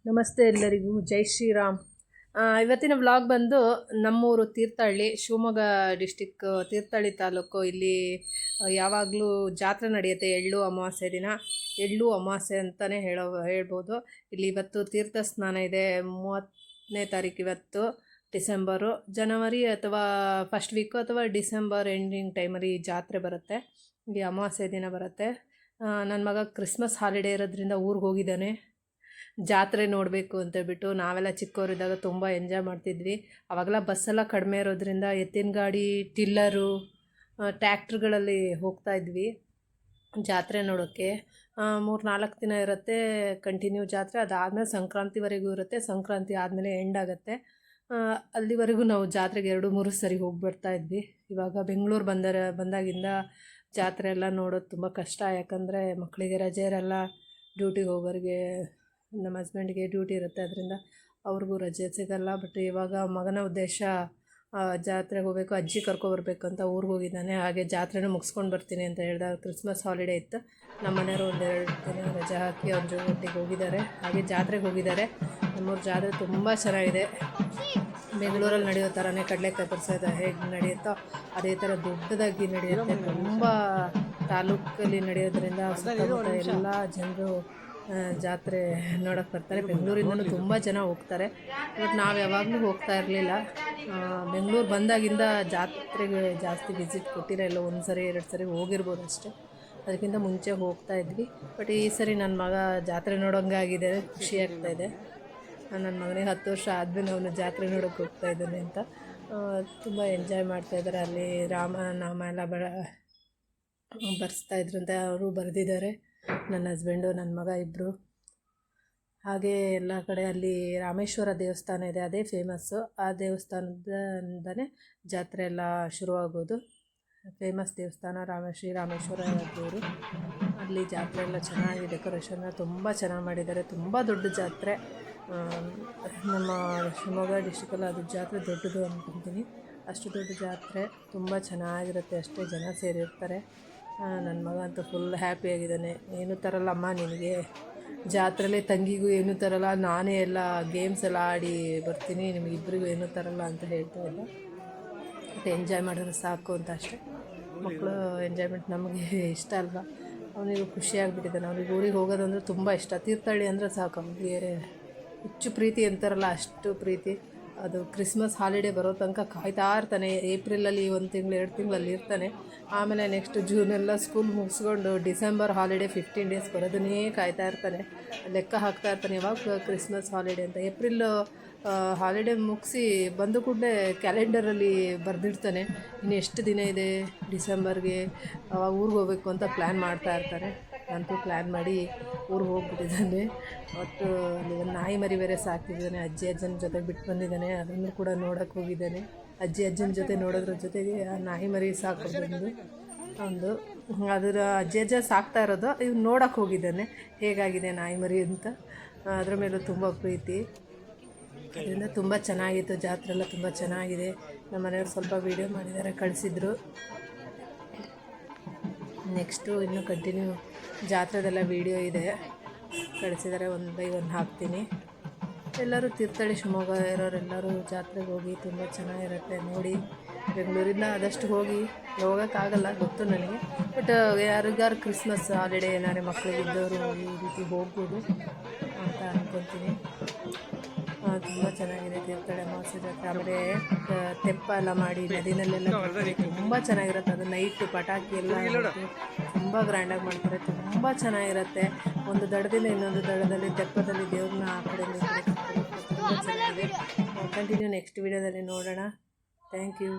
ನಮಸ್ತೆ ಎಲ್ಲರಿಗೂ, ಜೈ ಶ್ರೀರಾಮ್. ಇವತ್ತಿನ ವ್ಲಾಗ್ ಬಂದು ನಮ್ಮೂರು ತೀರ್ಥಹಳ್ಳಿ, ಶಿವಮೊಗ್ಗ ಡಿಸ್ಟಿಕ್, ತೀರ್ಥಹಳ್ಳಿ ತಾಲೂಕು. ಇಲ್ಲಿ ಯಾವಾಗಲೂ ಜಾತ್ರೆ ನಡೆಯುತ್ತೆ ಎಳ್ಳು ಅಮಾವಾಸ್ಯೆ ದಿನ. ಎಳ್ಳು ಅಮಾವಾಸ್ಯೆ ಅಂತಲೇ ಹೇಳ್ಬೋದು. ಇಲ್ಲಿ ಇವತ್ತು ತೀರ್ಥ ಸ್ನಾನ ಇದೆ. 30ನೇ ತಾರೀಕು ಇವತ್ತು, ಡಿಸೆಂಬರು. ಜನವರಿ ಅಥವಾ ಫಸ್ಟ್ ವೀಕು ಅಥವಾ ಡಿಸೆಂಬರ್ ಎಂಡಿಂಗ್ ಟೈಮಲ್ಲಿ ಜಾತ್ರೆ ಬರುತ್ತೆ. ಇಲ್ಲಿ ಅಮಾವಾಸ್ಯೆ ದಿನ ಬರುತ್ತೆ. ನನ್ನ ಮಗ ಕ್ರಿಸ್ಮಸ್ ಹಾಲಿಡೇ ಇರೋದ್ರಿಂದ ಊರಿಗೆ ಹೋಗಿದ್ದಾನೆ. ಜಾತ್ರೆ ನೋಡಬೇಕು ಅಂತೇಳ್ಬಿಟ್ಟು. ನಾವೆಲ್ಲ ಚಿಕ್ಕವರಿದ್ದಾಗ ತುಂಬ ಎಂಜಾಯ್ ಮಾಡ್ತಿದ್ವಿ. ಆವಾಗೆಲ್ಲ ಬಸ್ಸೆಲ್ಲ ಕಡಿಮೆ ಇರೋದ್ರಿಂದ ಎತ್ತಿನ ಗಾಡಿ, ಟಿಲ್ಲರು, ಟ್ಯಾಕ್ಟ್ರುಗಳಲ್ಲಿ ಹೋಗ್ತಾಯಿದ್ವಿ ಜಾತ್ರೆ ನೋಡೋಕ್ಕೆ. 3-4 ದಿನ ಇರುತ್ತೆ ಕಂಟಿನ್ಯೂ ಜಾತ್ರೆ. ಅದಾದಮೇಲೆ ಸಂಕ್ರಾಂತಿವರೆಗೂ ಇರುತ್ತೆ. ಸಂಕ್ರಾಂತಿ ಆದಮೇಲೆ ಎಂಡ್ ಆಗುತ್ತೆ. ಅಲ್ಲಿವರೆಗೂ ನಾವು ಜಾತ್ರೆಗೆ 2-3 ಸರಿ ಹೋಗಿ ಬರ್ತಾಯಿದ್ವಿ. ಇವಾಗ ಬೆಂಗಳೂರು ಬಂದಾಗಿಂದ ಜಾತ್ರೆ ಎಲ್ಲ ನೋಡೋದು ತುಂಬ ಕಷ್ಟ. ಯಾಕಂದರೆ ಮಕ್ಕಳಿಗೆ ರಜೆ ಇರಲ್ಲ, ಡ್ಯೂಟಿಗೆ ಹೋಗೋರಿಗೆ, ನಮ್ಮ ಹಸ್ಬೆಂಡಿಗೆ ಡ್ಯೂಟಿ ಇರುತ್ತೆ, ಅದರಿಂದ ಅವ್ರಿಗೂ ರಜೆ ಸಿಗಲ್ಲ. ಬಟ್ ಇವಾಗ ಮಗನ ಉದ್ದೇಶ ಜಾತ್ರೆಗೆ ಹೋಗಬೇಕು, ಅಜ್ಜಿ ಕರ್ಕೊಬರ್ಬೇಕು ಅಂತ ಊರಿಗೆ ಹೋಗಿದ್ದಾನೆ. ಹಾಗೆ ಜಾತ್ರೆನೂ ಮುಗಿಸ್ಕೊಂಡು ಬರ್ತೀನಿ ಅಂತ ಹೇಳ್ದ. ಕ್ರಿಸ್ಮಸ್ ಹಾಲಿಡೇ ಇತ್ತು. ನಮ್ಮ ಮನೆಯವರು 2 ದಿನ ರಜೆ ಹಾಕಿ ಅವ್ರ ಒಟ್ಟಿಗೆ ಹೋಗಿದ್ದಾರೆ. ಹಾಗೆ ಜಾತ್ರೆಗೆ ಹೋಗಿದ್ದಾರೆ. ನಮ್ಮೂರ ಜಾತ್ರೆ ತುಂಬ ಚೆನ್ನಾಗಿದೆ. ಬೆಂಗಳೂರಲ್ಲಿ ನಡೆಯೋ ಥರನೇ ಕಡಲೆಕಾಯಿ ಪರಿಸರ ಹೇಗೆ ನಡೆಯುತ್ತೋ ಅದೇ ಥರ ದೊಡ್ಡದಾಗಿ ನಡೆಯುತ್ತೆ. ತುಂಬ ತಾಲೂಕಲ್ಲಿ ನಡೆಯೋದ್ರಿಂದ ಸುತ್ತಮುತ್ತ ಎಲ್ಲ ಜನರು ಜಾತ್ರೆ ನೋಡೋಕ್ಕೆ ಬರ್ತಾರೆ. ಬೆಂಗಳೂರಿಂದಲೂ ತುಂಬ ಜನ ಹೋಗ್ತಾರೆ. ಬಟ್ ನಾವು ಯಾವಾಗಲೂ ಹೋಗ್ತಾ ಇರಲಿಲ್ಲ. ಬೆಂಗಳೂರು ಬಂದಾಗಿಂದ ಜಾತ್ರೆಗೆ ಜಾಸ್ತಿ ವಿಸಿಟ್ ಕೊಟ್ಟಿಲ್ಲ. ಇಲ್ಲ 1 ಸರಿ 2 ಸರಿ ಹೋಗಿರ್ಬೋದು ಅಷ್ಟೇ. ಅದಕ್ಕಿಂತ ಮುಂಚೆ ಹೋಗ್ತಾ ಇದ್ವಿ. ಬಟ್ ಈ ಸರಿ ನನ್ನ ಮಗ ಜಾತ್ರೆ ನೋಡೋಂಗಾಗಿದೆ, ಖುಷಿ ಆಗ್ತಾಯಿದೆ. ನನ್ನ ಮಗನಿಗೆ 10 ವರ್ಷ ಆದಮೇಲೆ ಅವನು ಜಾತ್ರೆ ನೋಡೋಕ್ಕೆ ಹೋಗ್ತಾ ಇದ್ದಾನೆ ಅಂತ ತುಂಬ ಎಂಜಾಯ್ ಮಾಡ್ತಾಯಿದ್ದಾರೆ. ಅಲ್ಲಿ ರಾಮನಾಮ ಎಲ್ಲ ಬರ್ಸ್ತಾಯಿದ್ರು ಅಂತ ಅವರು ಬರೆದಿದ್ದಾರೆ. ನನ್ನ ಹಸ್ಬೆಂಡು, ನನ್ನ ಮಗ ಇಬ್ಬರು. ಹಾಗೆ ಎಲ್ಲ ಕಡೆ ಅಲ್ಲಿ ರಾಮೇಶ್ವರ ದೇವಸ್ಥಾನ ಇದೆ, ಅದೇ ಫೇಮಸ್ಸು. ಆ ದೇವಸ್ಥಾನದಿಂದನೇ ಜಾತ್ರೆ ಎಲ್ಲ ಶುರುವಾಗೋದು. ಫೇಮಸ್ ದೇವಸ್ಥಾನ ಶ್ರೀ ರಾಮೇಶ್ವರ ದೇವರು. ಅಲ್ಲಿ ಜಾತ್ರೆ ಎಲ್ಲ ಚೆನ್ನಾಗಿ ಡೆಕೋರೇಷನ್ ತುಂಬ ಚೆನ್ನಾಗಿ ಮಾಡಿದ್ದಾರೆ. ತುಂಬ ದೊಡ್ಡ ಜಾತ್ರೆ. ನಮ್ಮ ಶಿವಮೊಗ್ಗ ಡಿಸ್ಟಿಕಲ್ಲಿ ಅದು ಜಾತ್ರೆ ದೊಡ್ಡದು ಅಂದ್ಕೊತೀನಿ. ಅಷ್ಟು ದೊಡ್ಡ ಜಾತ್ರೆ, ತುಂಬ ಚೆನ್ನಾಗಿರುತ್ತೆ. ಅಷ್ಟೇ ಜನ ಸೇರಿರ್ತಾರೆ. ನನ್ನ ಮಗ ಅಂತೂ ಫುಲ್ ಹ್ಯಾಪಿಯಾಗಿದ್ದಾನೆ. ಏನೂ ತರಲ್ಲ ಅಮ್ಮ ನಿನಗೆ ಜಾತ್ರೆಯಲ್ಲಿ, ತಂಗಿಗೂ ಏನೂ ತರಲ್ಲ, ನಾನೇ ಎಲ್ಲ ಗೇಮ್ಸ್ ಎಲ್ಲ ಆಡಿ ಬರ್ತೀನಿ, ನಿಮಗಿಬ್ಬರಿಗೂ ಏನೂ ತರಲ್ಲ ಅಂತ ಹೇಳ್ತಾ ಇದ್ದ. ಮತ್ತು ಎಂಜಾಯ್ ಮಾಡಿದ್ರೆ ಸಾಕು ಅಂತ ಅಷ್ಟೇ. ಮಕ್ಕಳು ಎಂಜಾಯ್ಮೆಂಟ್ ನಮಗೆ ಇಷ್ಟ ಅಲ್ವಾ. ಅವನಿಗೂ ಖುಷಿಯಾಗಿಬಿಟ್ಟಿದ್ದಾನೆ. ಅವ್ನಿಗೆ ಊರಿಗೆ ಹೋಗೋದಂದ್ರೆ ತುಂಬ ಇಷ್ಟ. ತೀರ್ಥಹಳ್ಳಿ ಅಂದರೆ ಸಾಕು ಅವನಿಗೆ ಹೆಚ್ಚು ಪ್ರೀತಿ ಅಂತಾರಲ್ಲ, ಅಷ್ಟು ಪ್ರೀತಿ. ಅದು ಕ್ರಿಸ್ಮಸ್ ಹಾಲಿಡೇ ಬರೋ ತನಕ ಕಾಯ್ತಾ ಇರ್ತಾನೆ. ಏಪ್ರಿಲಲ್ಲಿ 1 ತಿಂಗಳು 2 ತಿಂಗಳಲ್ಲಿ ಇರ್ತಾನೆ. ಆಮೇಲೆ ನೆಕ್ಸ್ಟ್ ಜೂನೆಲ್ಲ ಸ್ಕೂಲ್ ಮುಗಿಸ್ಕೊಂಡು ಡಿಸೆಂಬರ್ ಹಾಲಿಡೇ 15 ಡೇಸ್ ಬರೋದನ್ನೇ ಕಾಯ್ತಾ ಇರ್ತಾನೆ. ಲೆಕ್ಕ ಹಾಕ್ತಾ ಇರ್ತಾನೆ ಯಾವಾಗ ಕ್ರಿಸ್ಮಸ್ ಹಾಲಿಡೇ ಅಂತ. ಏಪ್ರಿಲ್ ಹಾಲಿಡೇ ಮುಗಿಸಿ ಬಂದು ಕೂಡಲೇ ಕ್ಯಾಲೆಂಡರಲ್ಲಿ ಬರೆದಿಡ್ತಾನೆ, ಇನ್ನು ಎಷ್ಟು ದಿನ ಇದೆ ಡಿಸೆಂಬರ್ಗೆ, ಅವಾಗ ಊರಿಗೆ ಹೋಗ್ಬೇಕು ಅಂತ ಪ್ಲ್ಯಾನ್ ಮಾಡ್ತಾ ಇರ್ತಾರೆ. ಅಂತೂ ಪ್ಲ್ಯಾನ್ ಮಾಡಿ ಊರಿಗೆ ಹೋಗ್ಬಿಟ್ಟಿದ್ದಾನೆ. ಅವತ್ತು ಅಲ್ಲಿ ಒಂದು ನಾಯಿ ಮರಿ ಬೇರೆ ಸಾಕಿದ್ದಾನೆ. ಅಜ್ಜನ ಜೊತೆ ಬಿಟ್ಟು ಬಂದಿದ್ದಾನೆ. ಅದನ್ನು ಕೂಡ ನೋಡೋಕ್ಕೆ ಹೋಗಿದ್ದಾನೆ. ಅಜ್ಜನ ಜೊತೆ ನೋಡೋದ್ರ ಜೊತೆಗೆ ಆ ನಾಯಿ ಮರಿ ಸಾಕೋದು ಒಂದು ಅದರ ಅಜ್ಜ ಸಾಕ್ತಾ ಇರೋದು ಇವ್ನು ನೋಡೋಕ್ಕೆ ಹೋಗಿದ್ದಾನೆ ಹೇಗಾಗಿದೆ ನಾಯಿ ಮರಿ ಅಂತ. ಅದರ ಮೇಲೂ ತುಂಬ ಪ್ರೀತಿ. ಅದರಿಂದ ತುಂಬ ಚೆನ್ನಾಗಿತ್ತು. ಜಾತ್ರೆ ಎಲ್ಲ ತುಂಬ ಚೆನ್ನಾಗಿದೆ. ನಮ್ಮ ಮನೆಯವ್ರು ಸ್ವಲ್ಪ ವೀಡಿಯೋ ಮಾಡಿದ್ದಾರೆ, ಕಳಿಸಿದ್ರು. ನೆಕ್ಸ್ಟು ಇನ್ನೂ ಕಂಟಿನ್ಯೂ ಜಾತ್ರೆದೆಲ್ಲ ವೀಡಿಯೋ ಇದೆ, ಕಳಿಸಿದ್ದಾರೆ. 1 by 1 ಹಾಕ್ತೀನಿ. ಎಲ್ಲರೂ ತೀರ್ಥಹಳ್ಳಿ ಶಿವಮೊಗ್ಗ ಇರೋರೆಲ್ಲರೂ ಜಾತ್ರೆಗೆ ಹೋಗಿ, ತುಂಬ ಚೆನ್ನಾಗಿರುತ್ತೆ ನೋಡಿ. ಬೆಂಗಳೂರಿಂದ ಆದಷ್ಟು ಹೋಗೋಕ್ಕಾಗಲ್ಲ, ಗೊತ್ತು ನನಗೆ. ಬಟ್ ಯಾರಿಗಾರು ಕ್ರಿಸ್ಮಸ್ ಹಾಲಿಡೇ ಏನಾದ್ರು ಮಕ್ಕಳಿಗಿದ್ದವರು ಈ ರೀತಿ ಹೋಗ್ಬೋದು ಅಂತ ಅಂದ್ಕೊತೀನಿ. ತುಂಬ ಚೆನ್ನಾಗಿದೆ ತೀರ್ಥಹಳ್ಳಿ ಅಮಾವಾಸ್ಯೆ ಜಾತ್ರೆ. ಆಮೇಲೆ ತೆಪ್ಪ ಎಲ್ಲ ಮಾಡಿ ನದಿನಲ್ಲೆಲ್ಲ ತುಂಬ ಚೆನ್ನಾಗಿರುತ್ತೆ. ಅದು ನೈಟ್ ಪಟಾಕಿ ಎಲ್ಲ ತುಂಬ ಗ್ರ್ಯಾಂಡಾಗಿ ಮಾಡ್ತಾರೆ. ತುಂಬ ಚೆನ್ನಾಗಿರುತ್ತೆ. ಒಂದು ದಡದಿಂದ ಇನ್ನೊಂದು ದಡದಲ್ಲಿ ತೆಪ್ಪದಲ್ಲಿ ದೇವ್ರನ್ನ ಆ ಕಡೆ ತುಂಬ ಚೆನ್ನಾಗಿದೆ. ಕಂಟಿನ್ಯೂ ನೆಕ್ಸ್ಟ್ ವೀಡಿಯೋದಲ್ಲಿ ನೋಡೋಣ. Thank you.